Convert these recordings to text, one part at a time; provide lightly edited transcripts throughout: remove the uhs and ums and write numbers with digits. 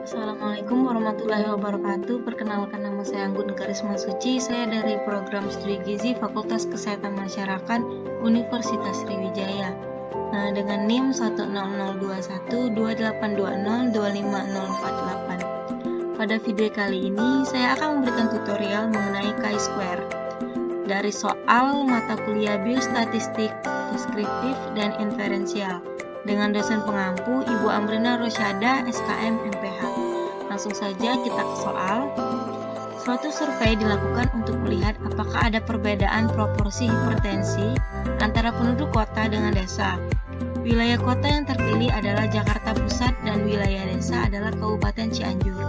Assalamualaikum warahmatullahi wabarakatuh. Perkenalkan, nama saya Anggun Karisma Suci. Saya dari program studi gizi Fakultas Kesehatan Masyarakat Universitas Sriwijaya. Dengan NIM 100212820250048. Pada video kali ini saya akan memberikan tutorial mengenai chi-square dari soal mata kuliah biostatistik, deskriptif, dan inferensial dengan dosen pengampu Ibu Amrina Rosyada, SKM MPH. Langsung saja kita ke soal. Suatu survei dilakukan untuk melihat apakah ada perbedaan proporsi hipertensi antara penduduk kota dengan desa. Wilayah kota yang terpilih adalah Jakarta Pusat dan wilayah desa adalah Kabupaten Cianjur.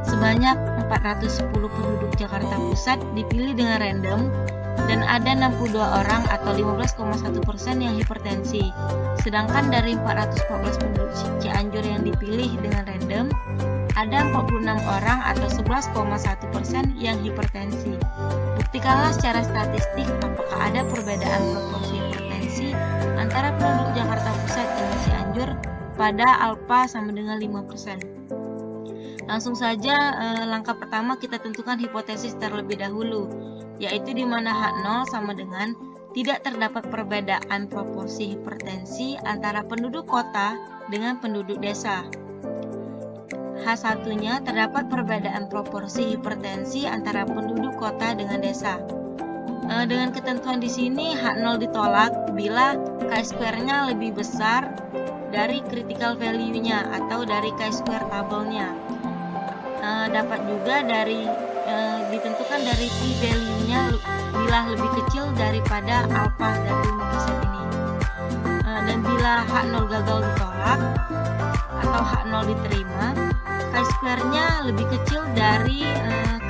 Sebanyak 410 penduduk Jakarta Pusat dipilih dengan random dan ada 62 orang atau 15,1% yang hipertensi. Sedangkan dari 414 penduduk Cianjur yang dipilih dengan random, ada 46 orang atau 11,1% yang hipertensi. Buktikanlah secara statistik apakah ada perbedaan proporsi hipertensi antara penduduk Jakarta Pusat dan Cianjur pada alfa sama dengan 5%. Langsung saja, langkah pertama kita tentukan hipotesis terlebih dahulu, yaitu di mana H0 sama dengan tidak terdapat perbedaan proporsi hipertensi antara penduduk kota dengan penduduk desa. H1-nya terdapat perbedaan proporsi hipertensi antara penduduk kota dengan desa. Dengan ketentuan di sini H0 ditolak bila chi-square-nya lebih besar dari critical value-nya atau dari chi-square tabelnya. Dapat juga ditentukan dari p-value-nya bila lebih kecil daripada alfa dari 5% ini. Dan bila H0 gagal ditolak atau H0 diterima, chi-square-nya lebih kecil dari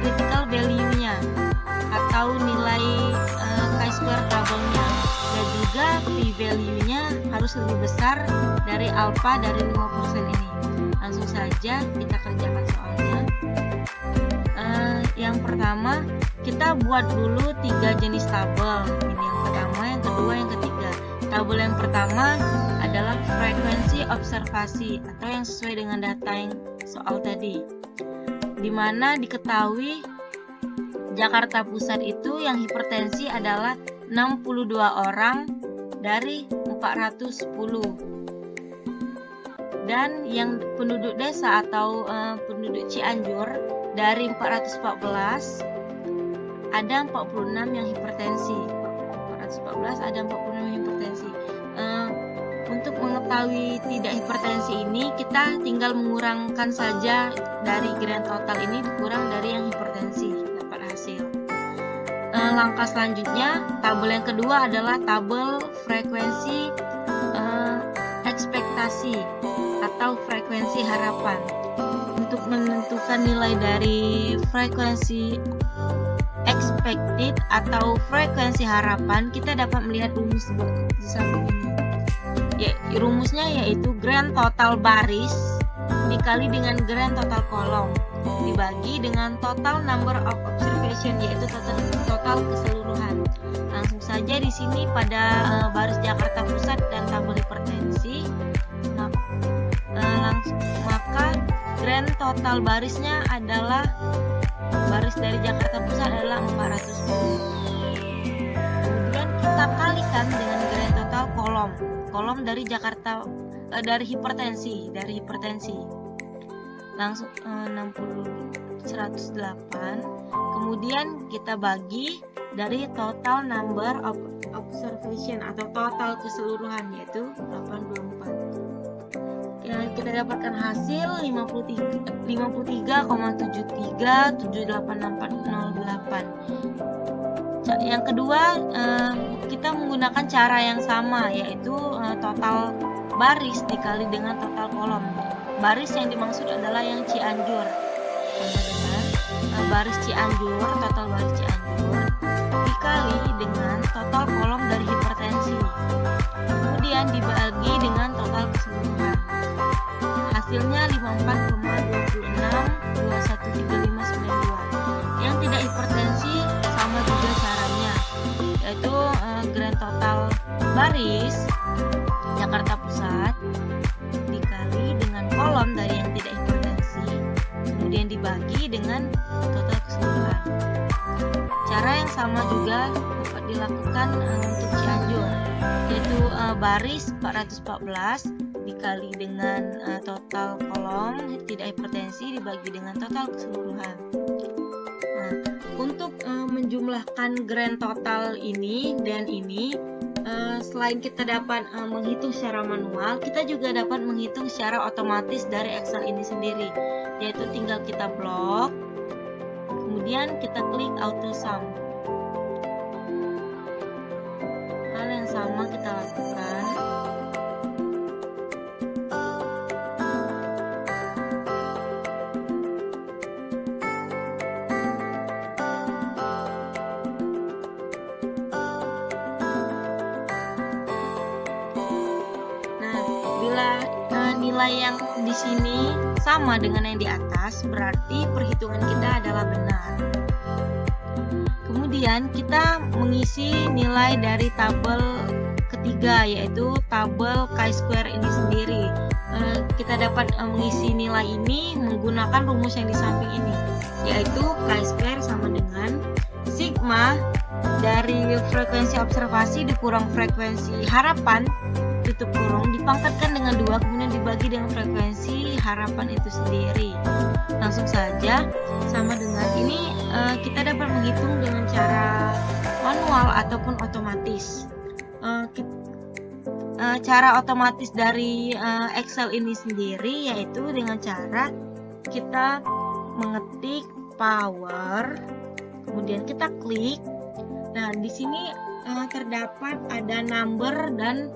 critical value-nya atau nilai chi-square tabelnya, dan juga p-value-nya harus lebih besar dari alfa dari 5% ini. Langsung saja kita kerjakan soalnya. Yang pertama, kita buat dulu 3 jenis tabel. Ini yang pertama, yang kedua, yang ketiga. Tabel yang pertama adalah frekuensi observasi atau yang sesuai dengan data yang soal tadi, di mana diketahui Jakarta Pusat itu yang hipertensi adalah 62 orang dari 410. Dan yang penduduk desa atau penduduk Cianjur dari 414 ada 46 yang hipertensi. 414 ada 46 yang hipertensi. Untuk mengetahui tidak hipertensi ini, kita tinggal mengurangkan saja dari grand total ini, dikurang dari yang hipertensi, dapat hasil. Langkah selanjutnya, tabel yang kedua adalah tabel frekuensi ekspektasi atau frekuensi harapan. Untuk menentukan nilai dari frekuensi expected atau frekuensi harapan, kita dapat melihat rumus di samping ini. Rumusnya yaitu grand total baris dikali dengan grand total kolom dibagi dengan total number of observation, yaitu total keseluruhan. Langsung saja di sini pada baris Jakarta Pusat dan tabel hipertensi, maka grand total barisnya adalah baris dari Jakarta Pusat adalah 410. Kemudian kita kalikan dengan grand total kolom dari Jakarta dari hipertensi langsung 108. Kemudian kita bagi dari total number of observation atau total keseluruhan, yaitu 84. Kita dapatkan hasil 53,73786408. Yang kedua, kita menggunakan cara yang sama, yaitu total baris dikali dengan total kolom. Baris yang dimaksud adalah yang Cianjur, sama dengan baris Cianjur, total baris Cianjur dikali dengan total kolom dari hipertensi, kemudian dibagi dengan total keseluruhan. Hasilnya 54,26213592. Yang tidak hipertensi sama juga caranya, yaitu grand total baris Jakarta Pusat dikali dengan kolom dari yang tidak hipertensi dibagi dengan total keseluruhan. Cara yang sama juga dapat dilakukan untuk Cianjur, yaitu baris 414 dikali dengan total kolom tidak hipertensi dibagi dengan total keseluruhan. Nah, untuk menjumlahkan grand total ini dan ini, selain kita dapat menghitung secara manual, kita juga dapat menghitung secara otomatis dari Excel ini sendiri, yaitu tinggal kita blok, kemudian kita klik auto sum. Hal yang sama kita lakukan. Bila nilai yang di sini sama dengan yang di atas, berarti perhitungan kita adalah benar. Kemudian kita mengisi nilai dari tabel ketiga, yaitu tabel chi-square ini sendiri. Kita dapat mengisi nilai ini menggunakan rumus yang di samping ini, yaitu chi-square sama dengan sigma dari frekuensi observasi dikurang frekuensi harapan tutup kurung dipangkatkan dengan 2 kemudian dibagi dengan frekuensi harapan itu sendiri. Langsung saja sama dengan ini, kita dapat menghitung dengan cara manual ataupun otomatis. Cara otomatis dari Excel ini sendiri yaitu dengan cara kita mengetik power, kemudian kita klik. Nah, di sini terdapat ada number dan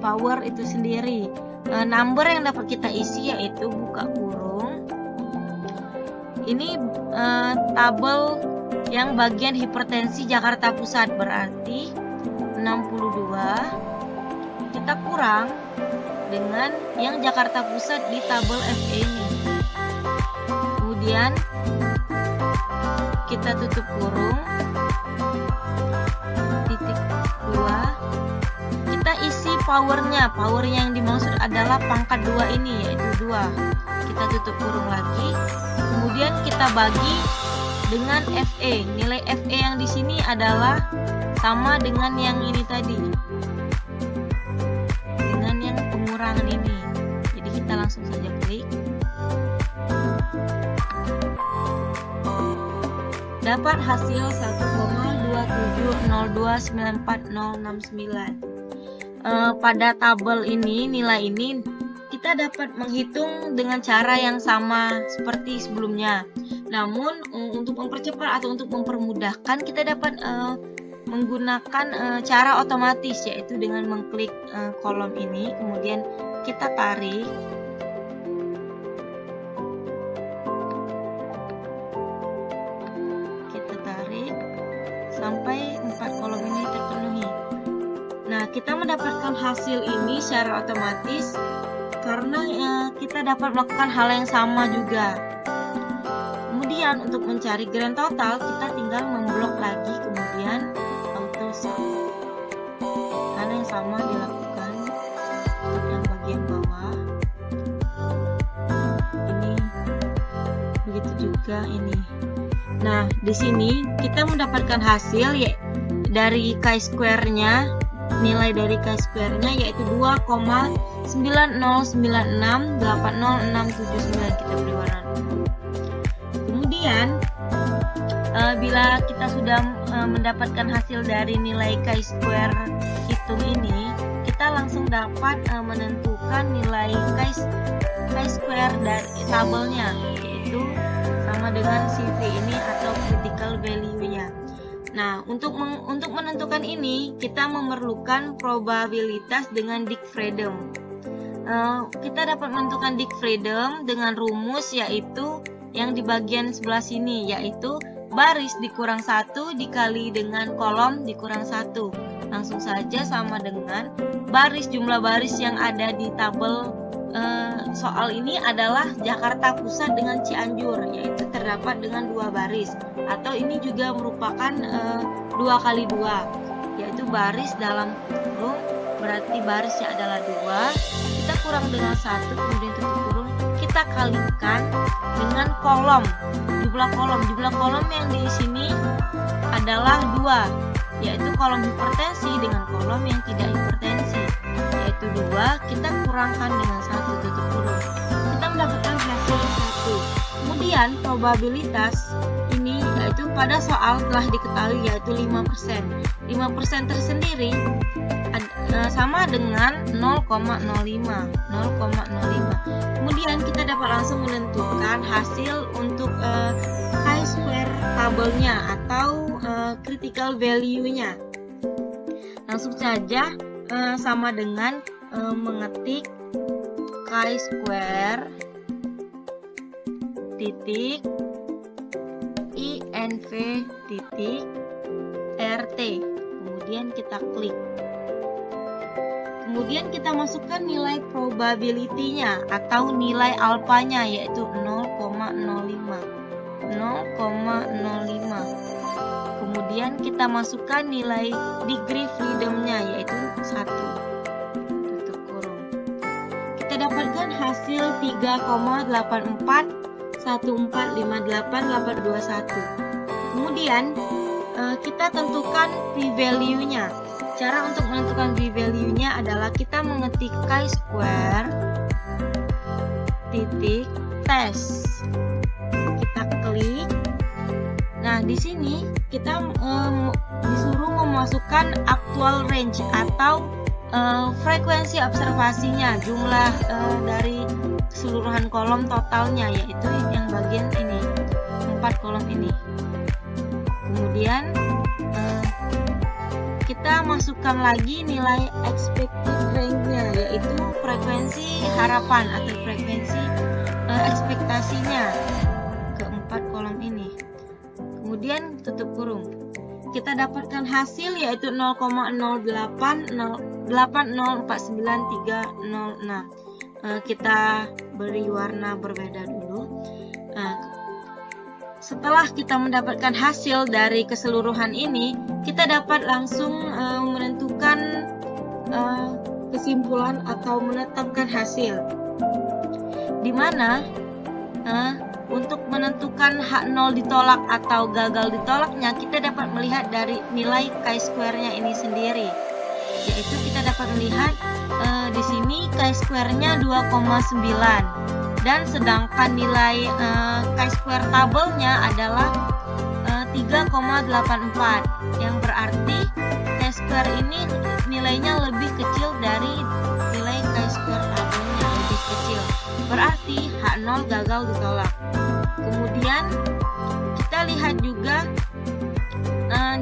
power itu sendiri. Number yang dapat kita isi yaitu buka kurung. Ini tabel yang bagian hipertensi Jakarta Pusat, berarti 62 kita kurang dengan yang Jakarta Pusat di tabel FE ini. Kemudian kita tutup kurung, titik 2. Kita isi powernya. Power yang dimaksud adalah pangkat 2 ini, yaitu 2. Kita tutup kurung lagi. Kemudian kita bagi dengan FE. Nilai FE yang di sini adalah sama dengan yang ini tadi, dengan yang pengurangan ini. Jadi kita langsung saja klik. Dapat hasil 1,2702940069. Pada tabel ini, nilai ini kita dapat menghitung dengan cara yang sama seperti sebelumnya. Namun untuk mempercepat atau untuk mempermudahkan, kita dapat menggunakan cara otomatis, yaitu dengan mengklik kolom ini, kemudian kita tarik. Kita tarik sampai 4 kolom ini terpenuhi. Nah, kita mendapatkan hasil ini secara otomatis karena kita dapat melakukan hal yang sama juga. Kemudian untuk mencari grand total, kita tinggal memblok lagi, kemudian auto sum. Hal yang sama dilakukan untuk yang bagian bawah. Ini begitu juga ini. Nah, di sini kita mendapatkan hasil dari chi-square-nya. Nilai dari chi-square-nya yaitu 2,9096806679. Kita beri warna ungu. Kemudian bila kita sudah mendapatkan hasil dari nilai chi-square hitung ini, kita langsung dapat menentukan nilai chi-square dari tabelnya, yaitu sama dengan CV ini atau critical value-nya. Nah, untuk menentukan ini, kita memerlukan probabilitas dengan Dick Freedom. Kita dapat menentukan Dick Freedom dengan rumus, yaitu yang di bagian sebelah sini, yaitu baris dikurang 1 dikali dengan kolom dikurang 1. Langsung saja sama dengan jumlah baris yang ada di tabel soal ini adalah Jakarta Pusat dengan Cianjur, yaitu terdapat dengan 2 baris, atau ini juga merupakan 2 kali 2, yaitu baris dalam kurung, berarti barisnya adalah 2, kita kurang dengan 1, kemudian tutup kurung, kita kita kalikan dengan kolom, jumlah kolom yang di sini adalah 2, yaitu kolom hipertensi dengan kolom yang tidak hipertensi, yaitu 2 kita kurangkan dengan 1 tutup kurung, kita mendapatkan hasil 1. Kemudian probabilitas ini yaitu pada soal telah diketahui yaitu 5%. 5% tersendiri sama dengan 0,05. Kemudian kita dapat langsung menentukan hasil untuk chi-square tabelnya atau critical value-nya. Langsung saja sama dengan mengetik chi-square titik INV titik RT, kemudian kita klik. Kemudian kita masukkan nilai probability-nya atau nilai alfanya yaitu 0,05. Kemudian kita masukkan nilai degree freedom-nya yaitu 1. Tutup kurung. Kita dapatkan hasil 3,84145821. Kemudian kita tentukan p-value-nya. Cara untuk menentukan p-value-nya adalah kita mengetik chi-square titik test. Kita klik. Nah, di sini kita disuruh memasukkan actual range atau frekuensi observasinya, jumlah dari keseluruhan kolom totalnya, yaitu yang bagian ini, 4 kolom ini. Kemudian kita masukkan lagi nilai expected range-nya, yaitu frekuensi harapan atau frekuensi ekspektasinya ke 4 kolom ini. Kemudian tutup kurung. Kita dapatkan hasil yaitu 0,0808049306. Kita beri warna berbeda dulu. Setelah kita mendapatkan hasil dari keseluruhan ini, kita dapat langsung menentukan kesimpulan atau menetapkan hasil. Di mana untuk menentukan H0 ditolak atau gagal ditolaknya, kita dapat melihat dari nilai chi-square-nya ini sendiri. Yaitu kita dapat melihat di sini chi-square-nya 2,9. Dan sedangkan nilai chi-square tabelnya adalah 3,84, yang berarti chi-square ini nilainya lebih kecil dari nilai chi-square tabelnya, lebih kecil. Berarti H0 gagal ditolak. Kemudian kita lihat juga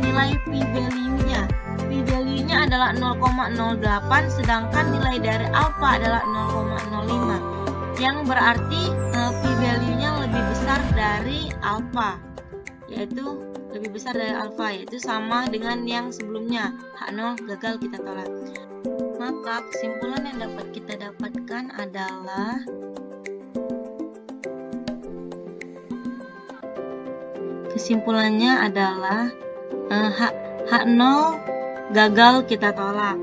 nilai p-value-nya. P-value-nya adalah 0,08, sedangkan nilai dari alpha adalah 0,05. Yang berarti p-value-nya lebih besar dari alpha, yaitu lebih besar dari alpha, yaitu sama dengan yang sebelumnya, H0 gagal kita tolak. Maka kesimpulan yang dapat kita dapatkan adalah H0 gagal kita tolak,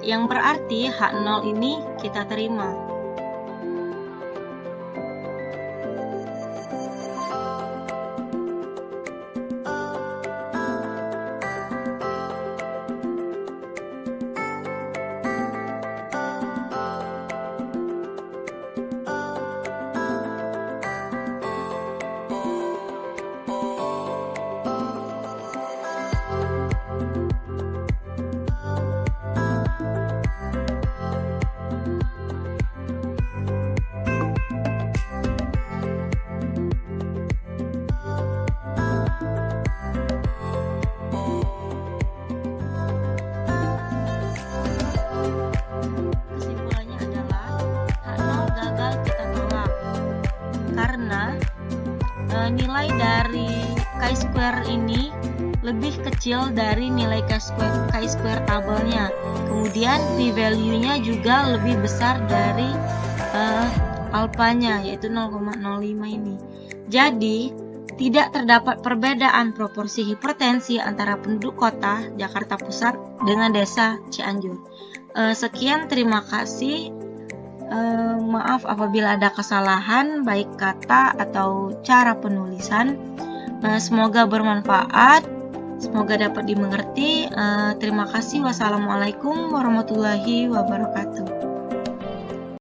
yang berarti H0 ini kita terima. Nilai dari chi-square ini lebih kecil dari nilai chi-square tabelnya. Kemudian p-value-nya juga lebih besar dari alfanya, yaitu 0,05 ini. Jadi tidak terdapat perbedaan proporsi hipertensi antara penduduk kota Jakarta Pusat dengan desa Cianjur. Sekian, terima kasih. Maaf apabila ada kesalahan baik kata atau cara penulisan. Semoga bermanfaat, semoga dapat dimengerti. Terima kasih. Wassalamualaikum warahmatullahi wabarakatuh.